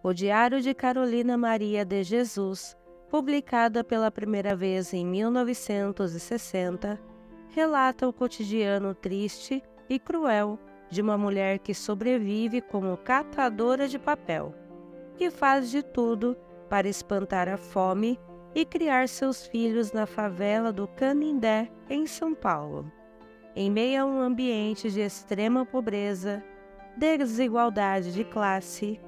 O Diário de Carolina Maria de Jesus, publicada pela primeira vez em 1960, relata o cotidiano triste e cruel de uma mulher que sobrevive como catadora de papel, que faz de tudo para espantar a fome e criar seus filhos na favela do Canindé, em São Paulo. Em meio a um ambiente de extrema pobreza, desigualdade de classe,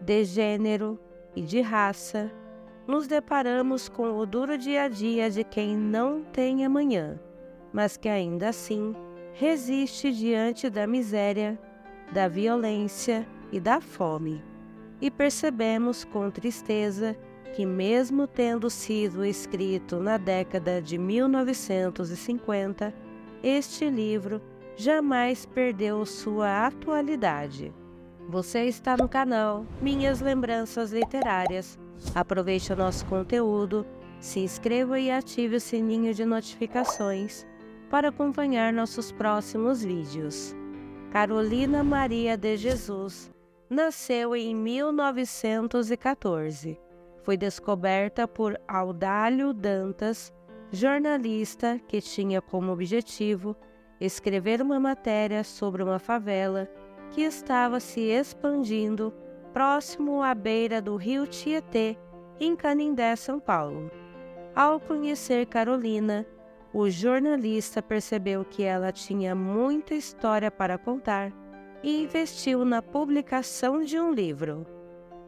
de gênero e de raça, nos deparamos com o duro dia a dia de quem não tem amanhã, mas que ainda assim resiste diante da miséria, da violência e da fome. E percebemos com tristeza que, mesmo tendo sido escrito na década de 1950, este livro jamais perdeu sua atualidade. Você está no canal Minhas Lembranças Literárias. Aproveite o nosso conteúdo, se inscreva e ative o sininho de notificações para acompanhar nossos próximos vídeos. Carolina Maria de Jesus nasceu em 1914. Foi descoberta por Audálio Dantas, jornalista que tinha como objetivo escrever uma matéria sobre uma favela que estava se expandindo próximo à beira do rio Tietê, em Canindé, São Paulo. Ao conhecer Carolina, o jornalista percebeu que ela tinha muita história para contar e investiu na publicação de um livro.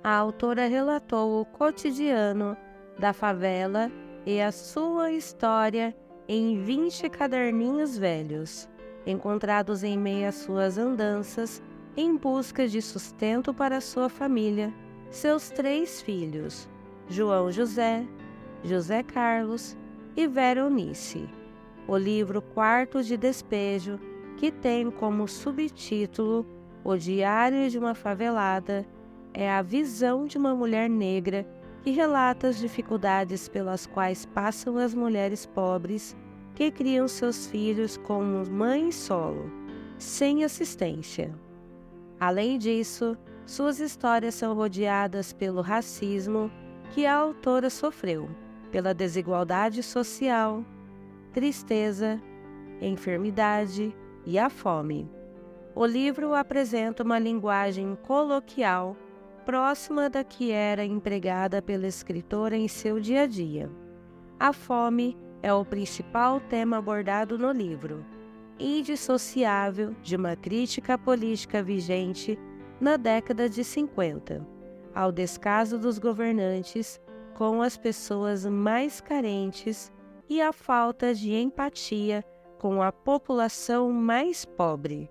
A autora relatou o cotidiano da favela e a sua história em 20 caderninhos velhos, encontrados em meio às suas andanças em busca de sustento para sua família, seus 3 filhos, João José, José Carlos e Veronice. O livro Quartos de Despejo, que tem como subtítulo O Diário de uma Favelada, é a visão de uma mulher negra que relata as dificuldades pelas quais passam as mulheres pobres que criam seus filhos como mães solo, sem assistência. Além disso, suas histórias são rodeadas pelo racismo que a autora sofreu, pela desigualdade social, tristeza, enfermidade e a fome. O livro apresenta uma linguagem coloquial próxima da que era empregada pela escritora em seu dia a dia. A fome é o principal tema abordado no livro, indissociável de uma crítica política vigente na década de 50, ao descaso dos governantes com as pessoas mais carentes e a falta de empatia com a população mais pobre.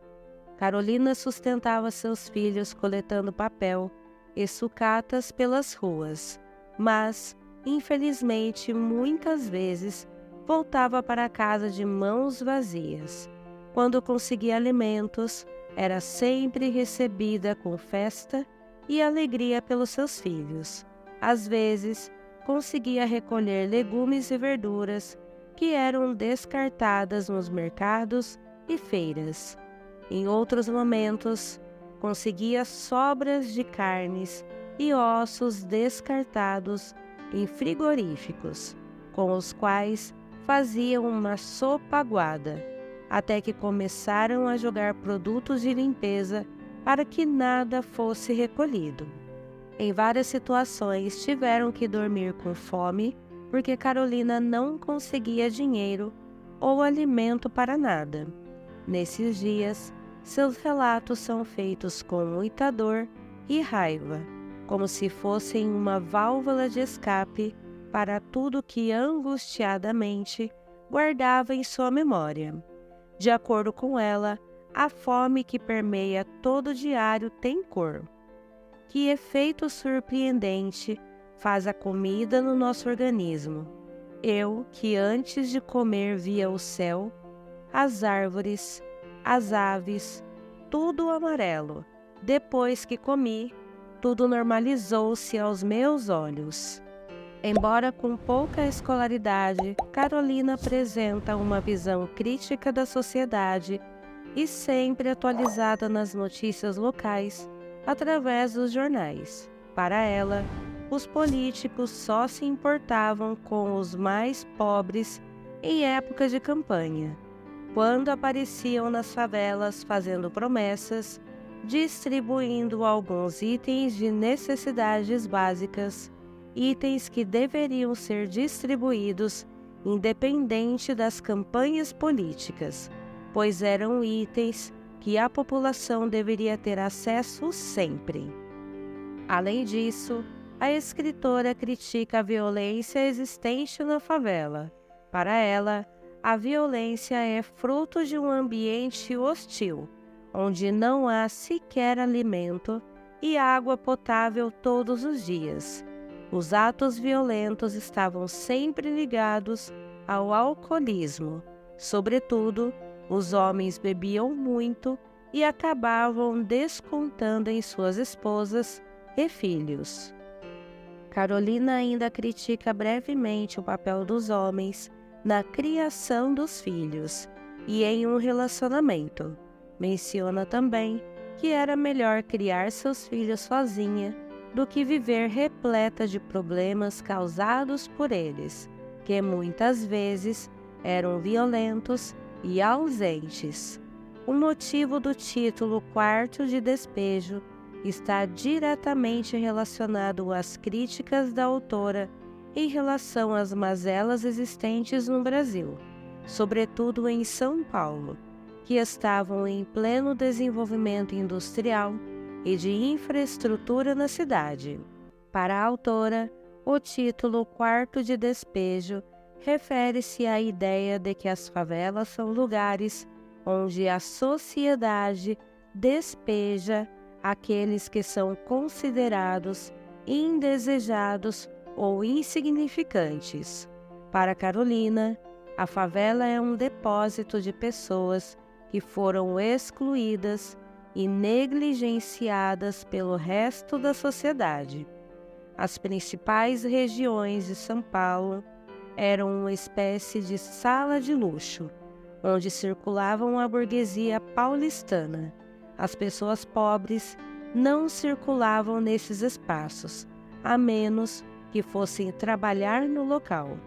Carolina sustentava seus filhos coletando papel e sucatas pelas ruas, mas, infelizmente, muitas vezes voltava para casa de mãos vazias. Quando conseguia alimentos, era sempre recebida com festa e alegria pelos seus filhos. Às vezes, conseguia recolher legumes e verduras que eram descartadas nos mercados e feiras. Em outros momentos, conseguia sobras de carnes e ossos descartados em frigoríficos, com os quais faziam uma sopa aguada, até que começaram a jogar produtos de limpeza para que nada fosse recolhido. Em várias situações tiveram que dormir com fome porque Carolina não conseguia dinheiro ou alimento para nada. Nesses dias, seus relatos são feitos com muita dor e raiva, como se fossem uma válvula de escape para tudo que angustiadamente guardava em sua memória. De acordo com ela, a fome que permeia todo o diário tem cor. Que efeito surpreendente faz a comida no nosso organismo. Eu, que antes de comer via o céu, as árvores, as aves, tudo amarelo. Depois que comi, tudo normalizou-se aos meus olhos. Embora com pouca escolaridade, Carolina apresenta uma visão crítica da sociedade e sempre atualizada nas notícias locais através dos jornais. Para ela, os políticos só se importavam com os mais pobres em época de campanha, quando apareciam nas favelas fazendo promessas, distribuindo alguns itens de necessidades básicas, itens que deveriam ser distribuídos independente das campanhas políticas, pois eram itens que a população deveria ter acesso sempre. Além disso, a escritora critica a violência existente na favela. Para ela, a violência é fruto de um ambiente hostil, onde não há sequer alimento e água potável todos os dias. Os atos violentos estavam sempre ligados ao alcoolismo. Sobretudo, os homens bebiam muito e acabavam descontando em suas esposas e filhos. Carolina ainda critica brevemente o papel dos homens na criação dos filhos e em um relacionamento. Menciona também que era melhor criar seus filhos sozinha do que viver repleta de problemas causados por eles, que muitas vezes eram violentos e ausentes. O motivo do título Quarto de Despejo está diretamente relacionado às críticas da autora em relação às mazelas existentes no Brasil, sobretudo em São Paulo, que estavam em pleno desenvolvimento industrial e de infraestrutura na cidade. Para a autora, o título Quarto de Despejo refere-se à ideia de que as favelas são lugares onde a sociedade despeja aqueles que são considerados indesejados ou insignificantes. Para Carolina, a favela é um depósito de pessoas que foram excluídas e negligenciadas pelo resto da sociedade. As principais regiões de São Paulo eram uma espécie de sala de luxo, onde circulavam a burguesia paulistana. As pessoas pobres não circulavam nesses espaços, a menos que fossem trabalhar no local.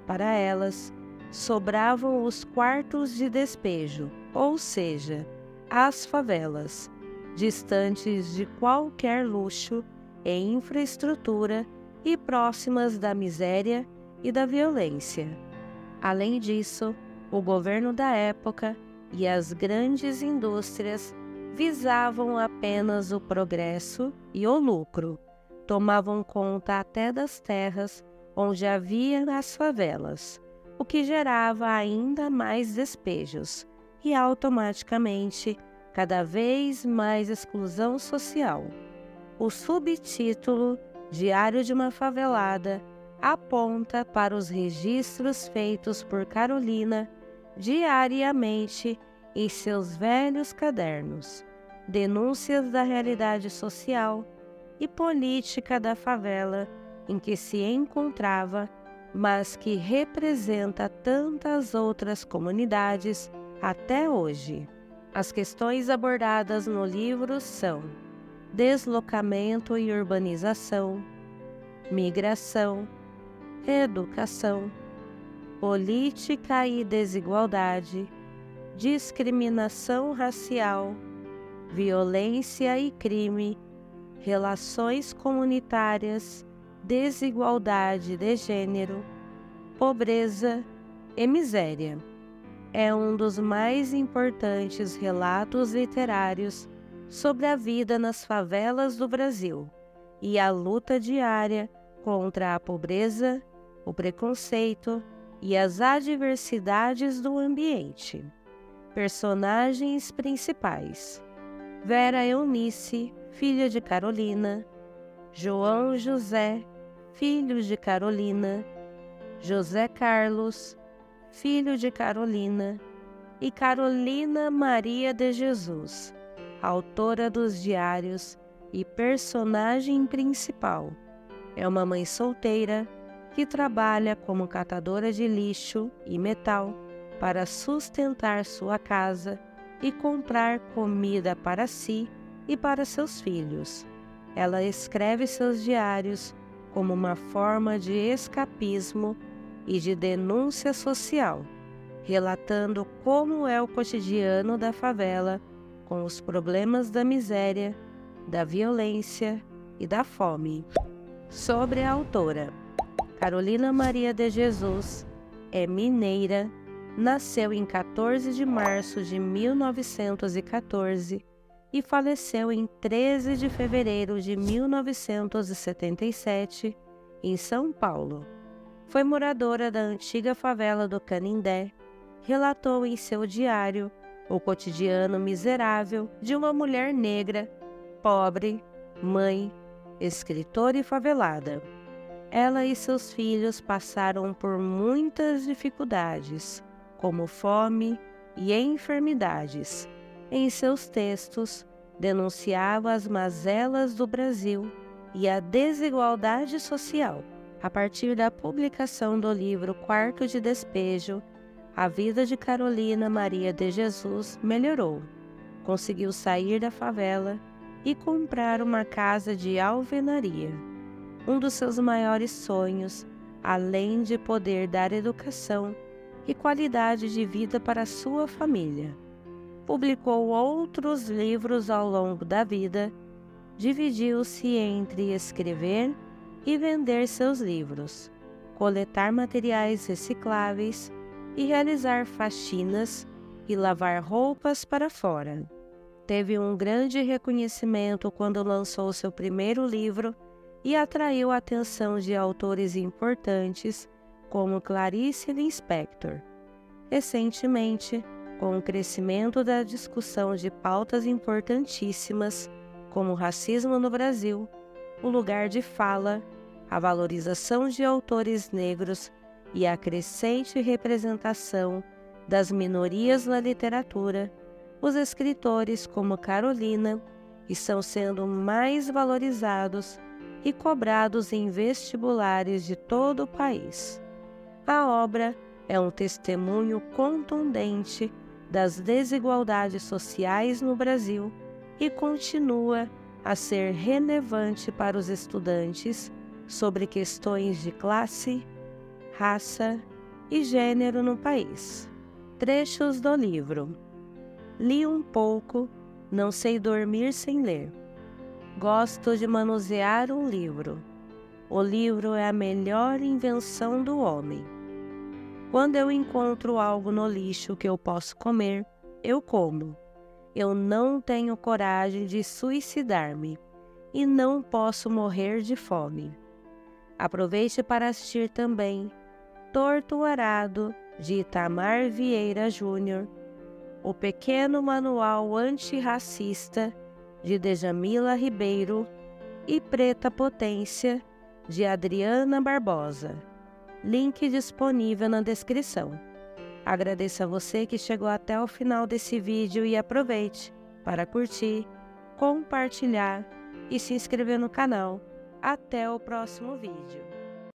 Para elas, sobravam os quartos de despejo, ou seja, as favelas, distantes de qualquer luxo e infraestrutura e próximas da miséria e da violência. Além disso, o governo da época e as grandes indústrias visavam apenas o progresso e o lucro, tomavam conta até das terras onde havia as favelas, o que gerava ainda mais despejos e automaticamente cada vez mais exclusão social. O subtítulo Diário de uma Favelada aponta para os registros feitos por Carolina diariamente em seus velhos cadernos, denúncias da realidade social e política da favela em que se encontrava, mas que representa tantas outras comunidades até hoje. As questões abordadas no livro são deslocamento e urbanização, migração, educação, política e desigualdade, discriminação racial, violência e crime, relações comunitárias, desigualdade de gênero, pobreza e miséria. É um dos mais importantes relatos literários sobre a vida nas favelas do Brasil e a luta diária contra a pobreza, o preconceito e as adversidades do ambiente. Personagens principais: Vera Eunice, filha de Carolina; João José, filho de Carolina; José Carlos, filho de Carolina; e Carolina Maria de Jesus, autora dos diários e personagem principal. É uma mãe solteira que trabalha como catadora de lixo e metal para sustentar sua casa e comprar comida para si e para seus filhos. ela escreve seus diários como uma forma de escapismo e de denúncia social, relatando como é o cotidiano da favela com os problemas da miséria, da violência e da fome. Sobre a autora, Carolina Maria de Jesus é mineira, nasceu em 14 de março de 1914 e faleceu em 13 de fevereiro de 1977 em São Paulo. Foi moradora da antiga favela do Canindé. Relatou em seu diário o cotidiano miserável de uma mulher negra, pobre, mãe, escritora e favelada. Ela e seus filhos passaram por muitas dificuldades, como fome e enfermidades. Em seus textos, denunciava as mazelas do Brasil e a desigualdade social. A partir da publicação do livro Quarto de Despejo, a vida de Carolina Maria de Jesus melhorou. Conseguiu sair da favela e comprar uma casa de alvenaria. Um dos seus maiores sonhos, além de poder dar educação e qualidade de vida para sua família. Publicou outros livros ao longo da vida, dividiu-se entre escrever e vender seus livros, coletar materiais recicláveis e realizar faxinas e lavar roupas para fora. Teve um grande reconhecimento quando lançou seu primeiro livro e atraiu a atenção de autores importantes como Clarice Lispector. Recentemente, com o crescimento da discussão de pautas importantíssimas como o racismo no Brasil, o lugar de fala, a valorização de autores negros e a crescente representação das minorias na literatura, os escritores como Carolina estão sendo mais valorizados e cobrados em vestibulares de todo o país. A obra é um testemunho contundente das desigualdades sociais no Brasil e continua a ser relevante para os estudantes sobre questões de classe, raça e gênero no país. Trechos do livro. Li um pouco, não sei dormir sem ler. Gosto de manusear um livro. O livro é a melhor invenção do homem. Quando eu encontro algo no lixo que eu posso comer, eu como. Eu não tenho coragem de suicidar-me e não posso morrer de fome. Aproveite para assistir também Torto Arado, de Itamar Vieira Júnior, O Pequeno Manual Antirracista, de Djamila Ribeiro, e Preta Potência, de Adriana Barbosa. Link disponível na descrição. Agradeço a você que chegou até o final desse vídeo e aproveite para curtir, compartilhar e se inscrever no canal. Até o próximo vídeo.